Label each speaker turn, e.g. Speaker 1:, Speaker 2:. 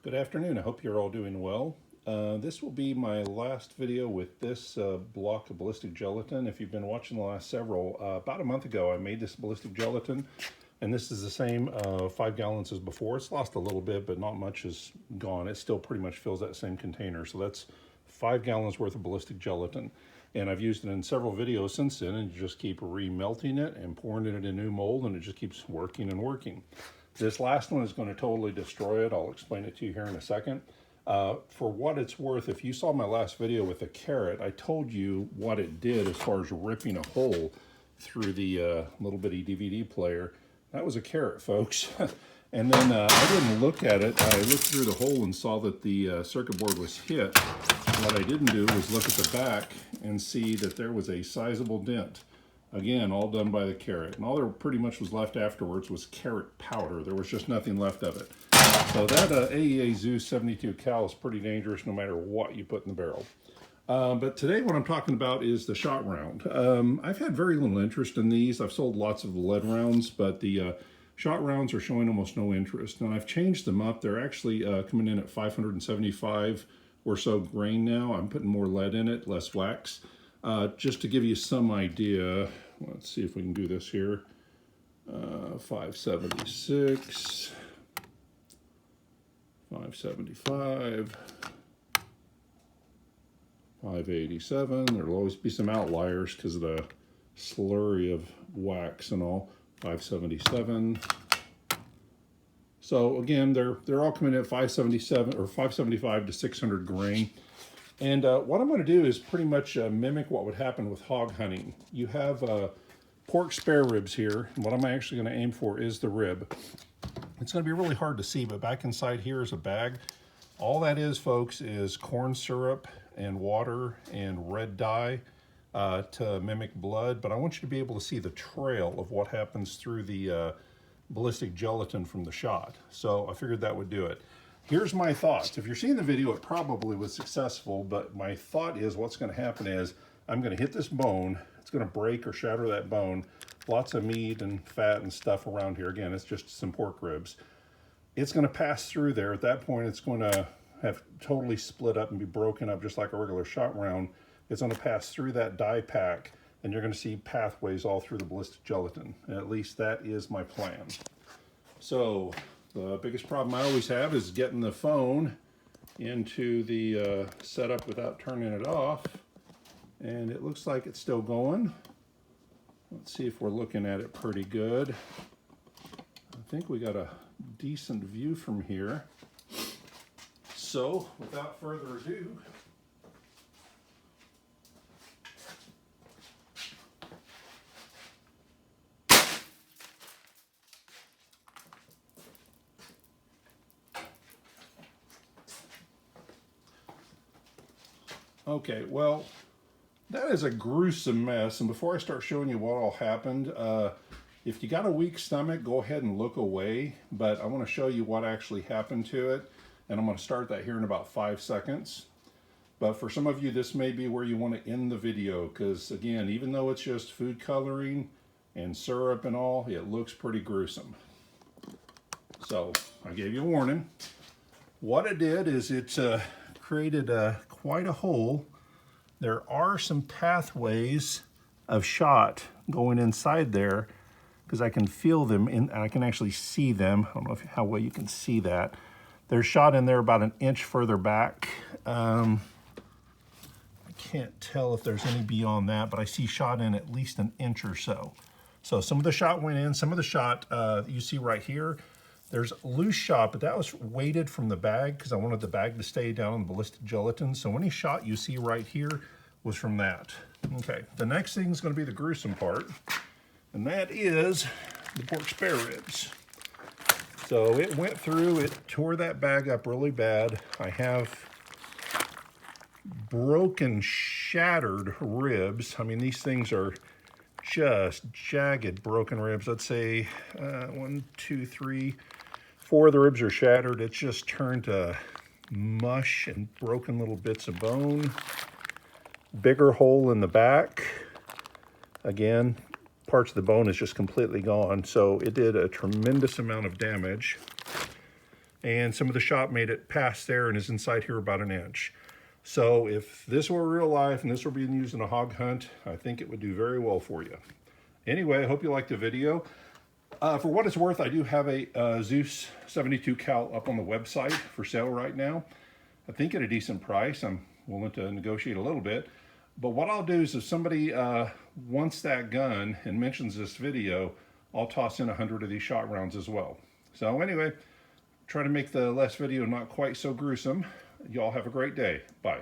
Speaker 1: Good afternoon. I hope you're all doing well. This will be my last video with this block of ballistic gelatin. If you've been watching the last several, about a month ago I made this ballistic gelatin, and this is the same 5 gallons as before. It's lost a little bit, but not much is gone. It still pretty much fills that same container. So that's 5 gallons worth of ballistic gelatin. And I've used it in several videos since then, and you just keep remelting it and pouring it in a new mold, and it just keeps working and working. This last one is going to totally destroy it. I'll explain it to you here in a second. For what it's worth, if you saw my last video with the carrot, I told you what it did as far as ripping a hole through the little bitty DVD player. That was a carrot, folks. And then I didn't look at it. I looked through the hole and saw that the circuit board was hit. What I didn't do was look at the back and see that there was a sizable dent. Again, all done by the carrot. And all there pretty much was left afterwards was carrot powder. There was just nothing left of it. So that AEA Zeus 72 cal is pretty dangerous no matter what you put in the barrel. But today what I'm talking about is the shot round. I've had very little interest in these. I've sold lots of lead rounds, but the shot rounds are showing almost no interest. And I've changed them up. They're actually coming in at 575 or so grain now. I'm putting more lead in it, less wax. Just to give you some idea, let's see if we can do this here. 576, 575, 587. There'll always be some outliers because of the slurry of wax and all. 577. So again, they're all coming in at 577 or 575 to 600 grain. And what I'm going to do is pretty much mimic what would happen with hog hunting. You have pork spare ribs here, and what I'm actually going to aim for is the rib. It's going to be really hard to see, but back inside here is a bag. All that is, folks, is corn syrup and water and red dye to mimic blood, but I want you to be able to see the trail of what happens through the ballistic gelatin from the shot. So I figured that would do it. Here's my thoughts. If you're seeing the video, it probably was successful, but my thought is what's going to happen is I'm going to hit this bone. It's going to break or shatter that bone. Lots of meat and fat and stuff around here. Again, it's just some pork ribs. It's going to pass through there. At that point, it's going to have totally split up and be broken up just like a regular shot round. It's going to pass through that die pack, and you're going to see pathways all through the ballistic gelatin. And at least that is my plan. So the biggest problem I always have is getting the phone into the setup without turning it off. And it looks like it's still going. Let's see if we're looking at it pretty good. I think we got a decent view from here. So without further ado, okay, well, that is a gruesome mess. And before I start showing you what all happened, if you got a weak stomach, go ahead and look away. But I want to show you what actually happened to it. And I'm going to start that here in about 5 seconds. But for some of you, this may be where you want to end the video. Because again, even though it's just food coloring and syrup and all, it looks pretty gruesome. So I gave you a warning. What it did is it created quite a hole. There are some pathways of shot going inside there because I can feel them and I can actually see them. I don't know how well you can see that. There's shot in there about an inch further back. I can't tell if there's any beyond that, but I see shot in at least an inch or so. So some of the shot went in, some of the shot you see right here, there's loose shot, but that was weighted from the bag because I wanted the bag to stay down on the ballistic gelatin. So any shot you see right here was from that. Okay, the next thing is going to be the gruesome part, and that is the pork spare ribs. So it went through, it tore that bag up really bad. I have broken, shattered ribs. I mean, these things are just jagged, broken ribs. Let's say 1, 2, 3, 4 of the ribs are shattered. It's just turned to mush and broken little bits of bone. Bigger hole in the back. Again, parts of the bone is just completely gone. So it did a tremendous amount of damage. and some of the shot made it past there and is inside here about 1 inch. So if this were real life and this were being used in a hog hunt, I think it would do very well for you. Anyway, I hope you liked the video. For what it's worth, I do have a Zeus 72 cal up on the website for sale right now. I think at a decent price. I'm willing to negotiate a little bit. But what I'll do is if somebody wants that gun and mentions this video, I'll toss in 100 of these shot rounds as well. So anyway, try to make the last video not quite so gruesome. Y'all have a great day. Bye.